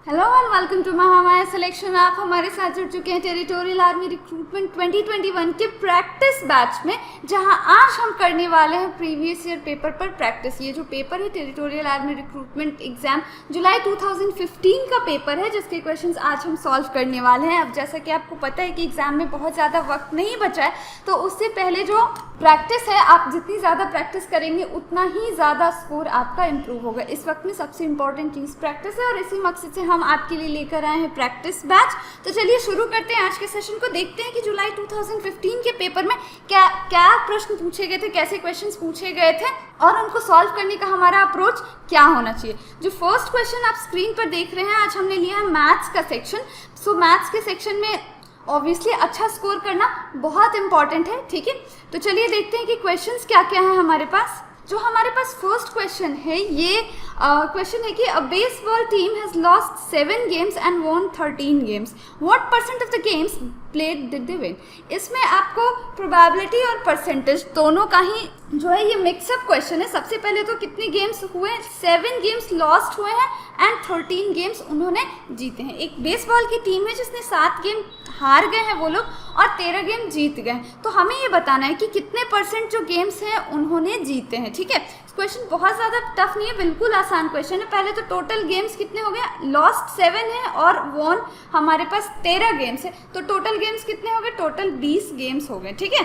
Hello and welcome to Mahamaya selection. आप हमारे साथ जुड़ चुके हैं टेरिटोरियल आर्मी रिक्रूटमेंट 2021 के प्रैक्टिस बैच में, जहां आज हम करने वाले हैं प्रीवियस ईयर पेपर पर प्रैक्टिस। ये जो पेपर है टेरिटोरियल आर्मी रिक्रूटमेंट एग्जाम जुलाई 2015 का पेपर है, जिसके क्वेश्चंस आज हम सॉल्व करने वाले हैं। अब जैसा कि आपको पता है कि एग्जाम में बहुत ज़्यादा वक्त नहीं बचा है, तो उससे पहले जो प्रैक्टिस है, आप जितनी ज़्यादा प्रैक्टिस करेंगे उतना ही ज़्यादा स्कोर आपका इम्प्रूव होगा। इस वक्त में सबसे इंपॉर्टेंट चीज़ प्रैक्टिस है और इसी मकसद से हम आपके लिए लेकर आए हैं प्रैक्टिस बैच। तो चलिए शुरू करते हैं आज के सेशन को। देखते हैं कि जुलाई 2015 के पेपर में क्या क्या प्रश्न पूछे गए थे, कैसे क्वेश्चंस पूछे गए थे और उनको सॉल्व करने का हमारा अप्रोच क्या होना चाहिए। जो फर्स्ट क्वेश्चन आप स्क्रीन पर देख रहे हैं, आज हमने लिया है मैथ्स का सेक्शन। सो मैथ्स के सेक्शन में ऑब्वियसली अच्छा स्कोर करना बहुत इंपॉर्टेंट है, ठीक है। तो चलिए देखते हैं कि क्वेश्चंस क्या क्या है हमारे पास। जो हमारे पास फर्स्ट क्वेश्चन है, ये क्वेश्चन है कि a baseball team has lost 7 games and won 13 games, what percent of the games played did they win. इसमें आपको प्रोबेबिलिटी और परसेंटेज दोनों का ही जो है ये मिक्सअप क्वेश्चन है। सबसे पहले तो कितने गेम्स हुए, 7 गेम्स लॉस्ट हुए हैं एंड 13 गेम्स उन्होंने जीते हैं। एक बेसबॉल की टीम है जिसने 7 गेम हार गए हैं वो लोग और 13 गेम जीत गए। तो हमें ये बताना है कि कितने परसेंट जो गेम्स हैं उन्होंने जीते हैं, ठीक है। क्वेश्चन बहुत ज़्यादा टफ नहीं है, बिल्कुल आसान क्वेश्चन है। पहले तो टोटल गेम्स कितने हो गए, लॉस्ट 7 है और वॉन हमारे पास 13 गेम्स है, तो टोटल गेम्स कितने हो गए, टोटल 20 गेम्स हो गए, ठीक है।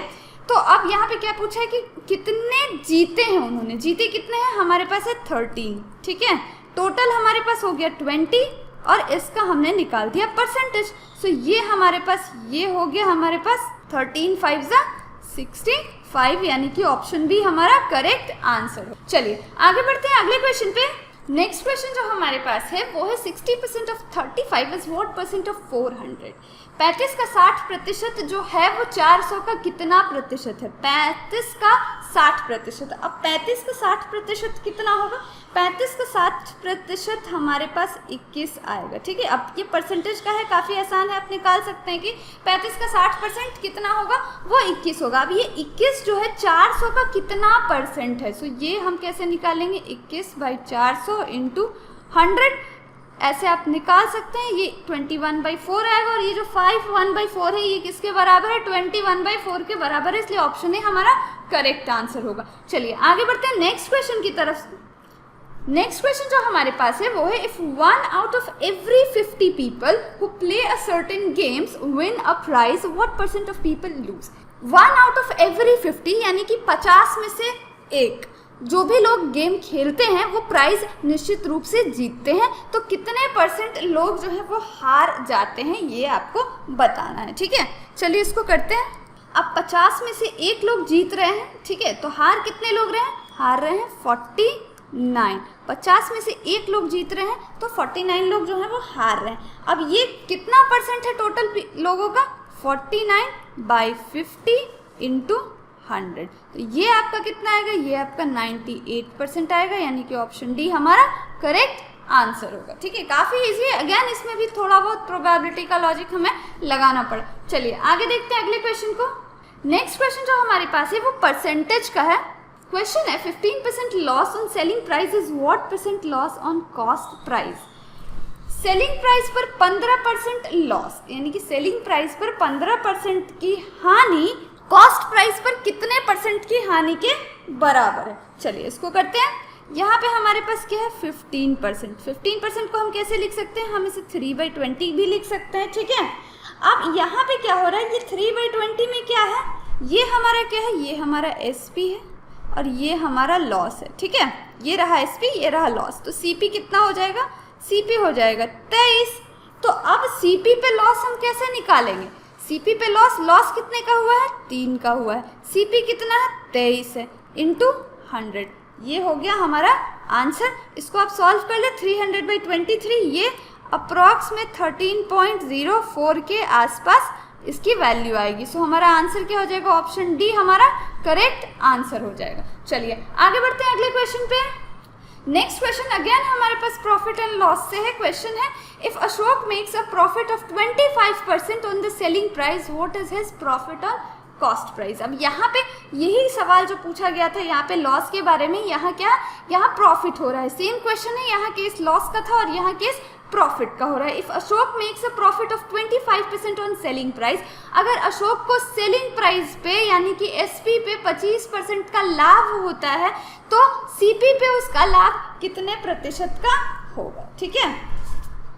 तो अब यहाँ पे क्या पूछा है कि कितने जीते हैं उन्होंने, जीते कितने हैं, हमारे पास है 13, ठीक है। टोटल हमारे पास हो गया 20 और इसका हमने निकाल दिया परसेंटेज। सो ये हमारे पास ये हो गया हमारे पास 13 5 65, यानी कि ऑप्शन बी हमारा करेक्ट आंसर हो। चलिए आगे बढ़ते हैं अगले क्वेश्चन पे। नेक्स्ट क्वेश्चन जो हमारे पास है वो है 60% of 35 is what percent of 400। 35 का 60% जो है वो 400 का कितना प्रतिशत है, 35 का 60%। अब 35 का 60% कितना होगा, 35 का 60% हमारे पास 21 आएगा, ठीक है। अब ये परसेंटेज का है, काफ़ी आसान है, आप निकाल सकते हैं कि 35 का 60% कितना होगा, वो 21 होगा। अब ये 21 जो है 400 का कितना परसेंट है, सो ये हम कैसे निकालेंगे, 21/400 इंटू 100, ऐसे आप निकाल सकते हैं। ये 21/4 आएगा और ये जो 51/4 है ये किसके बराबर है, 21/4 के बराबर है, इसलिए ऑप्शन ए हमारा करेक्ट आंसर होगा। चलिए आगे बढ़ते हैं नेक्स्ट क्वेश्चन की तरफ। नेक्स्ट क्वेश्चन जो हमारे पास है वो है if 1 out of every 50 people who play a certain games win a prize, what percent of people lose। 1 out of every 50 यानी कि 50 में से एक जो भी लोग गेम खेलते हैं वो प्राइज निश्चित रूप से जीतते हैं, तो कितने परसेंट लोग जो है वो हार जाते हैं, ये आपको बताना है, ठीक है। चलिए इसको करते हैं। अब 50 में से एक लोग जीत रहे हैं, ठीक है, तो हार कितने लोग रहे हैं, हार रहे हैं 49। 50 में से एक लोग जीत रहे हैं तो 49 लोग जो हैं वो हार रहे हैं। अब ये कितना परसेंट है टोटल लोगों का, 49/50 इंटू 100, तो ये आपका कितना आएगा, ये आपका 98% आएगा, यानी कि ऑप्शन डी हमारा करेक्ट आंसर होगा, ठीक है। काफ़ी इजी है, अगेन इसमें भी थोड़ा बहुत प्रोबेबिलिटी का लॉजिक हमें लगाना पड़ा। चलिए आगे देखते हैं अगले क्वेश्चन को। नेक्स्ट क्वेश्चन जो हमारे पास है वो परसेंटेज का है। क्वेश्चन है 15% loss on selling price is what percent loss on cost price. Selling price पर 15% लॉस, यानी कि सेलिंग प्राइस पर 15% की हानि कॉस्ट प्राइस पर कितने परसेंट की हानि के बराबर है। चलिए इसको करते हैं। यहाँ पे हमारे पास क्या है 15%। 15% को हम कैसे लिख सकते हैं, हम इसे 3/20 भी लिख सकते हैं, ठीक है। अब यहाँ पे क्या हो रहा है, ये 3/20 में क्या है, ये हमारा क्या है, ये हमारा SP है और ये हमारा लॉस है, ठीक है। ये रहा SP, ये रहा लॉस, तो CP कितना हो जाएगा, CP हो जाएगा 23। तो अब CP पे लॉस हम कैसे निकालेंगे, CP पे लॉस कितने का हुआ है, 3 का हुआ है, CP कितना है 23 है, इंटू 100, ये हो गया हमारा आंसर। इसको आप सॉल्व कर ले, 300/23, ये अप्रॉक्स में 13.04 के आसपास इसकी वैल्यू आएगी। सो हमारा आंसर क्या हो जाएगा, ऑप्शन डी हमारा करेक्ट आंसर हो जाएगा। चलिए आगे बढ़ते हैं अगले क्वेश्चन पे। नेक्स्ट क्वेश्चन अगेन हमारे पास प्रॉफिट एंड लॉस से है। क्वेश्चन है if Ashok makes a profit of 25% on the selling price, what is his profit on cost price. अब यहाँ पे यही सवाल जो पूछा गया था यहाँ पे लॉस के बारे में, यहाँ क्या, यहाँ प्रॉफिट हो रहा है। सेम क्वेश्चन है, यहाँ केस लॉस का था और यहाँ केस प्रॉफिट का हो रहा है। If Ashok makes a profit of 25% on selling price, अगर अशोक को सेलिंग प्राइस पे यानी कि एसपी पे 25% का लाभ होता है तो सीपी पे उसका लाभ कितने प्रतिशत का होगा। ठीक है,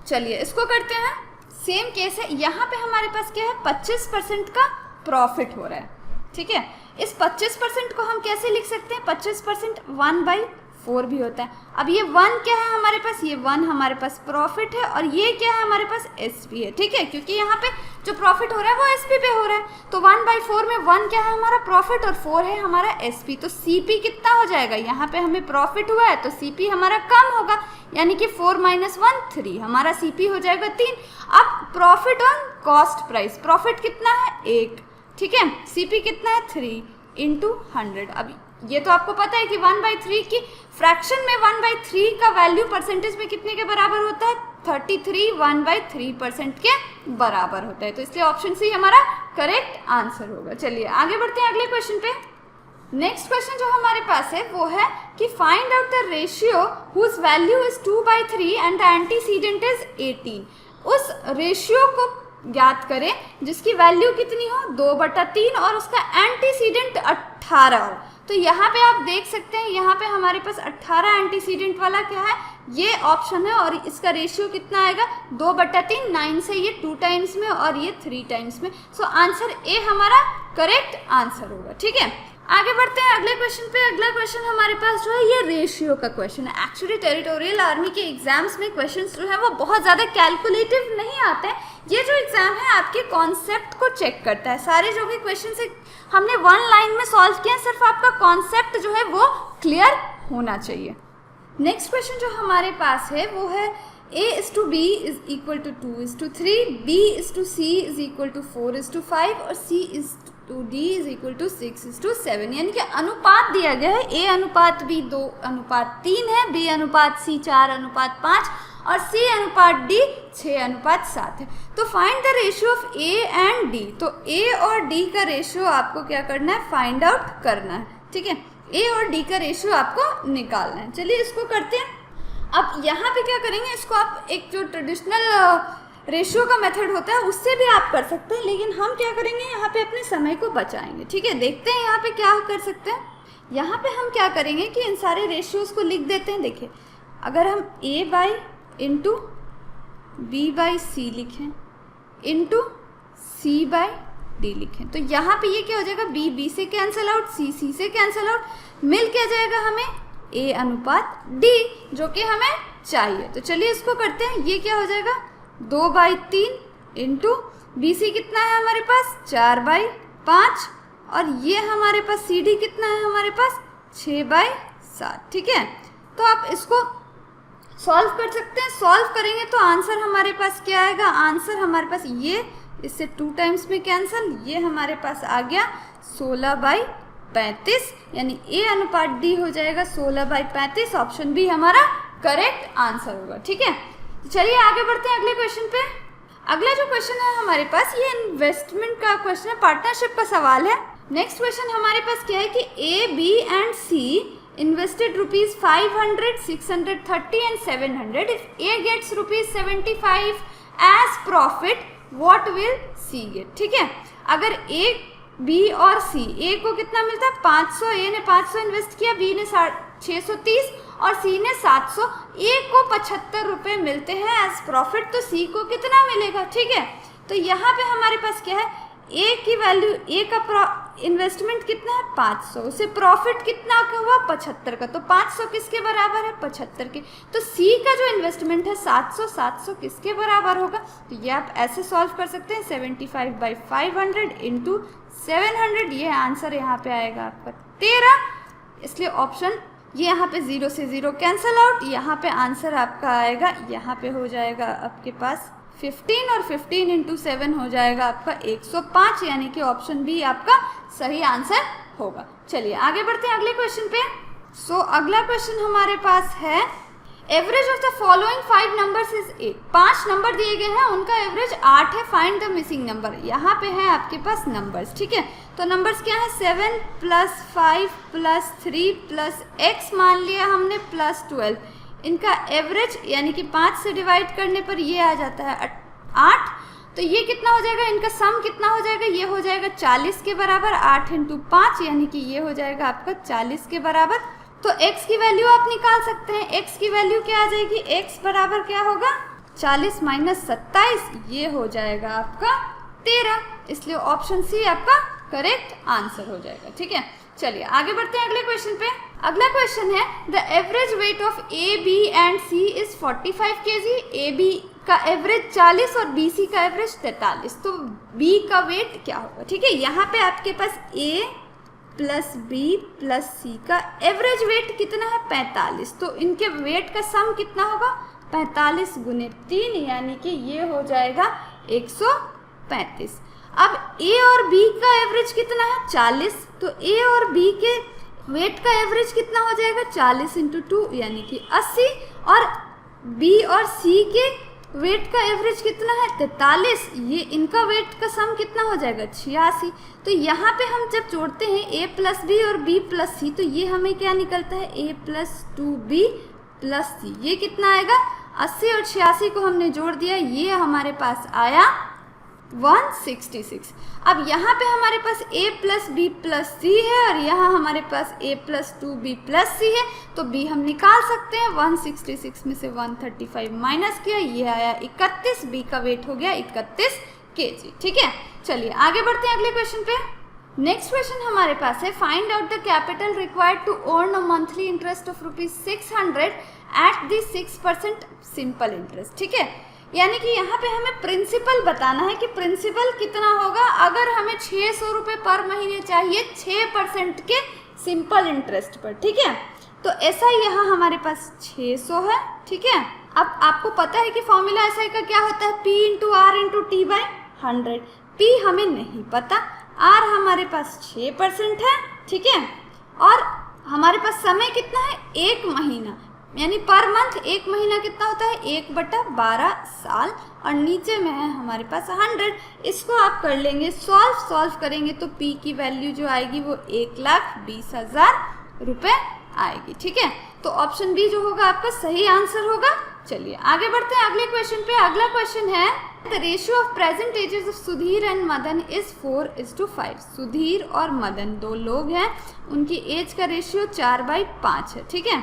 चलिए इसको करते हैं। सेम केस है, यहाँ पे हमारे पास क्या है 25% का प्रॉफिट हो रहा है। ठीक है, इस 25% को हम कैसे लिख सकते हैं, 25% 1/4 भी होता है। अब ये 1 क्या है हमारे पास, ये 1 हमारे पास प्रॉफिट है और ये क्या है हमारे पास एसपी है। ठीक है, क्योंकि यहाँ पे जो प्रॉफिट हो रहा है वो एसपी पे हो रहा है, तो 1/4 में 1 क्या है हमारा प्रॉफिट और 4 है हमारा एसपी, तो सीपी कितना हो जाएगा, यहाँ पे हमें प्रॉफिट हुआ है तो सीपी हमारा कम होगा, यानी कि 4 - 1 3, हमारा सीपी हो जाएगा 3। अब profit on cost price, profit कितना है 1, ठीक है, सीपी कितना है 3 × 100। अब ये तो आपको पता है कि 1/3 की फ्रैक्शन में 1/3 का वैल्यू परसेंटेज में कितने के बराबर होता है, 33 1/3% के बराबर होता है, तो इसलिए ऑप्शन सी हमारा करेक्ट आंसर होगा। चलिए आगे बढ़ते हैं अगले क्वेश्चन पे। नेक्स्ट क्वेश्चन जो हमारे पास है वो है कि find out the ratio whose value is 2/3 and the antecedent is 18। उस रेशियो को ज्ञात करें जिसकी वैल्यू कितनी हो 2/3 और उसका एंटीसीडेंट 18 हो। तो यहाँ पे आप देख सकते हैं, यहाँ पे हमारे पास 18 एंटीसीडेंट वाला क्या है, ये ऑप्शन है और इसका रेशियो कितना आएगा 2/3, 9 से ये 2 टाइम्स में और ये 3 टाइम्स में, सो आंसर ए हमारा करेक्ट आंसर होगा। ठीक है, आगे बढ़ते हैं अगले क्वेश्चन पे। अगला क्वेश्चन हमारे पास जो है ये रेशियो का क्वेश्चन है। एक्चुअली टेरिटोरियल आर्मी के एग्जाम्स में क्वेश्चंस जो है वो बहुत ज़्यादा कैलकुलेटिव नहीं आते हैं। ये जो एग्जाम है आपके कॉन्सेप्ट को चेक करता है। सारे जो भी क्वेश्चन है हमने 1 लाइन में सॉल्व किया, सिर्फ आपका कॉन्सेप्ट जो है वो क्लियर होना चाहिए। नेक्स्ट क्वेश्चन जो हमारे पास है वो है A/B = 2:3, B/C = 4:5 और C/D = 6:7, यानी कि अनुपात दिया गया है। A/B 2:3 है, B/C 4:5 और C/D 6:7 है। तो find the ratio of A and D, तो A और D का रेशियो आपको क्या करना है, फाइंड आउट करना है। ठीक है, A और D का रेशियो आपको निकालना है। चलिए इसको करते हैं। अब यहाँ पे क्या करेंगे, इसको आप एक जो ट्रेडिशनल रेशियो का मेथड होता है उससे भी आप कर सकते हैं, लेकिन हम क्या करेंगे यहाँ पे अपने समय को बचाएंगे। ठीक है, देखते हैं यहाँ पे क्या कर सकते हैं। यहाँ पे हम क्या करेंगे कि इन सारे रेशियोज को लिख देते हैं। देखिए, अगर हम A/B/C लिखें C/D लिखें तो यहाँ पे ये क्या हो जाएगा, B से कैंसिल आउट, C से कैंसिल आउट, मिल क्या जाएगा हमें A/D, जो कि हमें चाहिए। तो चलिए इसको करते हैं। ये क्या हो जाएगा 2/3 × BC कितना है हमारे पास 4/5 और ये हमारे पास CD कितना है हमारे पास 6/7। ठीक है, तो आप इसको सॉल्व कर सकते हैं। सॉल्व करेंगे तो आंसर हमारे पास क्या आएगा, आंसर हमारे पास ये इससे 2 टाइम्स में कैंसिल, ये हमारे पास आ गया 16/35, यानी A/D हो जाएगा 16/35। ऑप्शन बी हमारा करेक्ट आंसर होगा। ठीक है, चलिए आगे बढ़ते हैं अगले क्वेश्चन पे। अगला जो क्वेश्चन है हमारे पास ये इन्वेस्टमेंट का क्वेश्चन है, पार्टनरशिप का सवाल है। नेक्स्ट क्वेश्चन हमारे पास क्या है कि A, B and C invested ₹500, 630 and 700. If A gets ₹75 as profit, what will C get? ठीक है, अगर A, B और C, A को कितना मिलता है 500, A ने 500 इन्वेस्ट किया, B ने 630 और C ने 700, A को 75 रुपये मिलते हैं एज प्रॉफिट, तो C को कितना मिलेगा। ठीक है, तो यहाँ पे हमारे पास क्या है, A की वैल्यू, A का इन्वेस्टमेंट कितना है 500, उसे प्रॉफिट कितना का हुआ 75 का, तो 500 किसके बराबर है 75 के। तो C का जो इन्वेस्टमेंट है 700, 700 किसके बराबर होगा, तो ये आप ऐसे सॉल्व कर सकते हैं 75/500 × 700, ये आंसर यहाँ पे आएगा आपका 13। इसलिए ऑप्शन ये यहाँ पे 0 से 0 कैंसिल आउट, यहाँ पे आंसर आपका आएगा, यहाँ पे हो जाएगा आपके पास 15 और 15 × 7 हो जाएगा आपका 105, यानी कि ऑप्शन बी आपका सही आंसर होगा। चलिए आगे बढ़ते हैं अगले क्वेश्चन पे। सो अगला क्वेश्चन हमारे पास है average of the following 5 numbers is 8। 5 number दिए गए हैं, उनका एवरेज 8 है, फाइंड द मिसिंग नंबर। यहाँ पे है आपके पास नंबर्स। ठीक है, तो नंबर्स क्या है 7 + 5 + 3 + x मान लिया हमने +12, इनका एवरेज यानी कि 5 से डिवाइड करने पर ये आ जाता है 8। तो ये कितना हो जाएगा, इनका सम कितना हो जाएगा, ये हो जाएगा 40 के बराबर। 8 × 5 यानी कि ये हो जाएगा आपका 40 के बराबर। तो x की वैल्यू आप निकाल सकते हैं। x की वैल्यू क्या आ जाएगी, x बराबर क्या होगा 40 - 27, ये हो जाएगा आपका 13। इसलिए ऑप्शन सी आपका करेक्ट आंसर हो जाएगा। ठीक है, चलिए आगे बढ़ते हैं अगले क्वेश्चन पे। अगला क्वेश्चन है the average weight of A B and C is 45 kg। A B का एवरेज 40 और बी सी का एवरेज 43। तो बी का वेट क्या होगा। ठीक है, यहाँ पे आपके पास ए प्लस बी प्लस सी का एवरेज वेट कितना है 45। तो इनके वेट का सम कितना होगा 45 × 3 यानी कि ये हो जाएगा 135। अब ए और बी का एवरेज कितना है 40। तो ए और बी के वेट का एवरेज कितना हो जाएगा 40 × 2 यानी कि 80। और बी और सी के वेट का एवरेज कितना है 43। ये इनका वेट का सम कितना हो जाएगा 86। तो यहाँ पे हम जब जोड़ते हैं a + b और b + c, तो ये हमें क्या निकलता है a + 2b + c। ये कितना आएगा 80 और 86 को हमने जोड़ दिया, ये हमारे पास आया 166। अब यहाँ पे हमारे पास a + b + c है और यहाँ हमारे पास a + 2b + c है। तो b हम निकाल सकते हैं। 166 में से 135 माइनस किया, ये आया 31। b का वेट हो गया 31 kg। ठीक है, चलिए आगे बढ़ते हैं अगले क्वेश्चन पे। नेक्स्ट क्वेश्चन हमारे पास है find out the capital required to earn a monthly interest of ₹600 at the 6% simple interest. ठीक है, यानी कि यहाँ पे हमें प्रिंसिपल बताना है कि प्रिंसिपल कितना होगा अगर हमें 600 रुपये पर महीने चाहिए 6% के सिंपल इंटरेस्ट पर। ठीक है, तो ऐसा यहाँ हमारे पास 600 है। ठीक है, अब आपको पता है कि फॉर्मूला एसआई का क्या होता है P × R × T/100। P हमें नहीं पता, R हमारे पास 6% है। ठीक है, और हमारे पास समय कितना है 1 महीना, यानी पर मंथ 1 महीना कितना होता है 1/12 साल। और नीचे में है हमारे पास 100। इसको आप कर लेंगे सॉल्व करेंगे तो P की वैल्यू जो आएगी वो 1,20,000 रुपये आएगी। ठीक है, तो ऑप्शन बी जो होगा आपका सही आंसर होगा। चलिए आगे बढ़ते हैं अगले क्वेश्चन पे। अगला क्वेश्चन है the ratio of present ages of Sudhir and Madan is 4:5। Sudhir और मदन 2 लोग हैं, उनकी एज का रेशियो 4/5 है। ठीक है,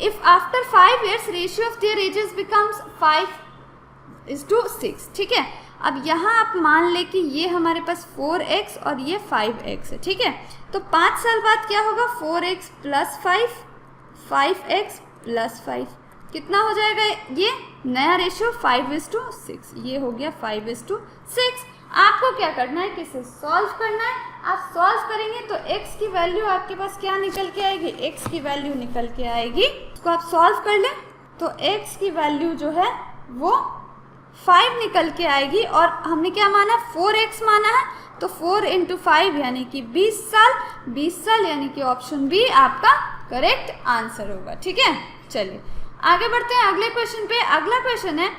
if after 5 years ratio of their ages becomes 5:6। ठीक है, अब यहाँ आप मान ले कि ये हमारे पास 4x और ये 5x है। ठीक है, तो 5 साल बाद क्या होगा 4x + 5, 5x + 5 कितना हो जाएगा, ये नया रेशियो 5:6, ये हो गया 5:6। आपको क्या करना है, किसे सॉल्व करना है। आप सॉल्व करेंगे तो x की वैल्यू आपके पास क्या निकल के आएगी, x की वैल्यू निकल के आएगी। इसको आप सॉल्व कर लें तो x की वैल्यू जो है वो 5 निकल के आएगी। और हमने क्या माना 4x माना है, तो 4 × 5 यानी कि 20 साल। 20 साल यानी कि ऑप्शन बी आपका करेक्ट आंसर होगा। ठीक है, चलिए आगे बढ़ते हैं अगले क्वेश्चन पे। अगला क्वेश्चन है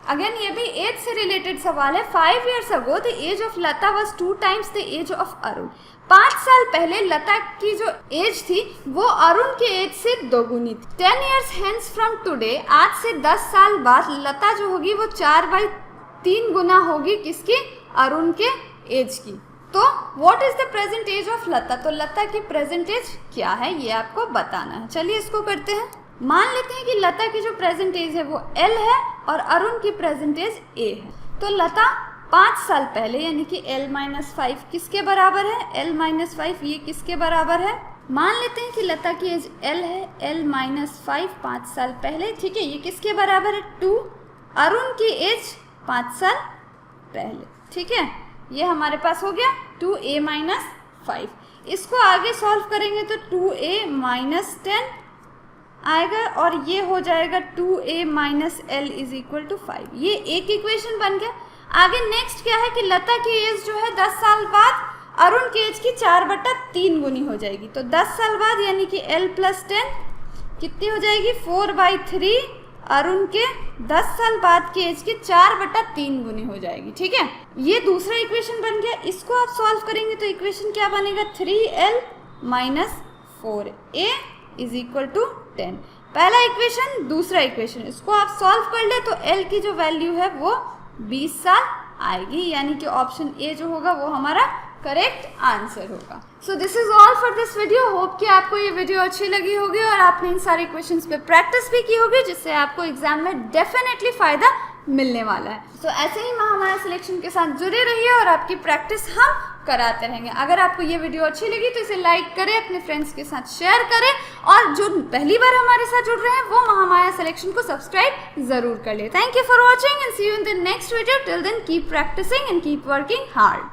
अगेन ये भी एज से रिलेटेड सवाल है। 5 years ago the age of Lata was 2 times the age of Arun. 5 साल पहले लता की जो एज थी वो अरुण के एज से दोगुनी थी। 10 years hence from today, आज से 10 साल बाद लता जो होगी वो 4/3 गुना होगी किसकी, अरुण के एज की। तो what is the present age of Lata, तो लता की प्रेजेंट एज क्या है ये आपको बताना है। चलिए इसको करते हैं। मान लेते हैं कि लता की जो प्रेजेंट एज है वो L है और अरुण की प्रेजेंट एज A है। तो लता 5 साल पहले यानी कि L - 5 किसके बराबर है, L - 5 ये किसके बराबर है। मान लेते हैं कि लता की एज L है, L - 5 5 साल पहले। ठीक है, ये किसके बराबर है 2। अरुण की एज 5 साल पहले। ठीक है, ये हमारे पास हो गया 2a - 5। इसको आगे सॉल्व करेंगे तो 2a - 10 आएगा और ये हो जाएगा 2a - L = 5। ये एक इक्वेशन बन गया। आगे नेक्स्ट क्या है कि लता की एज जो है 10 साल बाद अरुण की एज की 4/3 गुनी हो जाएगी। तो 10 साल बाद यानी कि L + 10 कितनी हो जाएगी 4/3 अरुण के 10 साल बाद की एज की 4/3 गुनी हो जाएगी। ठीक है, ये दूसरा इक्वेशन बन गया। इसको आप सॉल्व करेंगे तो इक्वेशन क्या बनेगा 3L - 4a = 10। पहला इक्वेशन दूसरा इक्वेशन, इसको आप सॉल्व कर ले तो एल की जो वैल्यू है वो 20 साल आएगी, यानी कि ऑप्शन ए जो होगा वो हमारा करेक्ट आंसर होगा। So this is all for this video. Hope कि आपको ये वीडियो अच्छी लगी होगी और आपने इन सारे क्वेश्चंस पे प्रैक्टिस भी की होगी, जिससे आपको एग्जाम में डेफिनेटली फ़ायदा मिलने वाला है। सो ऐसे ही महामाया सिलेक्शन के साथ जुड़े रहिए और आपकी प्रैक्टिस हम कराते रहेंगे। अगर आपको ये वीडियो अच्छी लगी तो इसे लाइक करें, अपने फ्रेंड्स के साथ शेयर करें और जो पहली बार हमारे साथ जुड़ रहे हैं वो महामाया सिलेक्शन को सब्सक्राइब ज़रूर कर ले। Thank you for watching and see you in the next video. Till then keep practising and keep working hard.